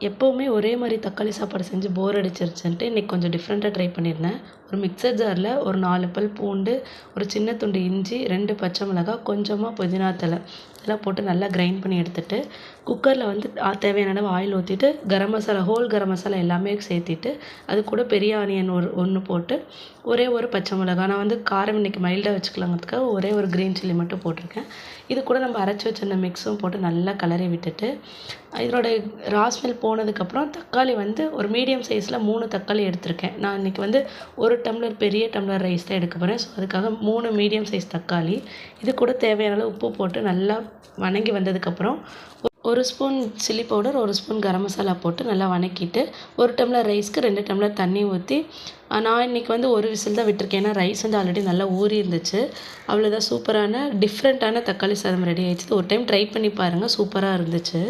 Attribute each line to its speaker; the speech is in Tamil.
Speaker 1: எப்போவுமே ஒரே மாதிரி தக்காளி சாப்பாடு செஞ்சு போர் அடிச்சிருச்சுன்ட்டு இன்றைக்கி கொஞ்சம் டிஃப்ரெண்ட்டாக ட்ரை பண்ணியிருந்தேன். ஒரு மிக்சர் ஜாரில் ஒரு 4 பல் பூண்டு, ஒரு சின்ன துண்டு இஞ்சி, 2 பச்சை மிளகாய், கொஞ்சமாக புதினா தழை இதெல்லாம் போட்டு நல்லா கிரைண்ட் பண்ணி எடுத்துட்டு, குக்கரில் வந்து தேவையான அளவு ஆயில் ஊற்றிட்டு, கரம் மசாலா ஹோல் கரம் மசாலா எல்லாமே சேர்த்திட்டு, அது கூட பெரிய ஆனியன் ஒன்று போட்டு, ஒரே ஒரு பச்சை மிளகாய், நான் வந்து காரம் இன்றைக்கி மைல்டாக வச்சுக்கலாங்கிறதுக்காக ஒரே ஒரு க்ரீன் சில்லி மட்டும் போட்டிருக்கேன். இது கூட நம்ம அரைச்சி வச்சிருந்த மிக்ஸும் போட்டு நல்லா கிளறி விட்டுட்டு, இதனோட ஸ்மெல் போனதுக்கப்புறம் தக்காளி வந்து ஒரு மீடியம் சைஸில் 3 தக்காளி எடுத்திருக்கேன். நான் இன்றைக்கி வந்து 1 டம்ளர் பெரிய டம்ளர் ரைஸ் தான் எடுக்க போகிறேன். ஸோ அதுக்காக 3 மீடியம் சைஸ் தக்காளி, இது கூட தேவையான அளவு உப்பு போட்டு நல்லா வணங்கி வந்ததுக்கப்புறம் 1 spoon chilli powder, 1 spoon garam masala போட்டு நல்லா வணக்கிட்டு, 1 டம்ளர் ரைஸ்க்கு 2 டம்ளர் தண்ணி ஊற்றி, நான் இன்றைக்கி வந்து 1 விசில் தான் விட்டுருக்கேன். ஏன்னா ரைஸ் வந்து ஆல்ரெடி நல்லா ஊறி இருந்துச்சு. அவ்வளோதான், சூப்பரான டிஃப்ரெண்ட்டான தக்காளி சாதம் ரெடி ஆயிடுச்சு. ஒரு டைம் ட்ரை பண்ணி பாருங்கள், சூப்பராக இருந்துச்சு.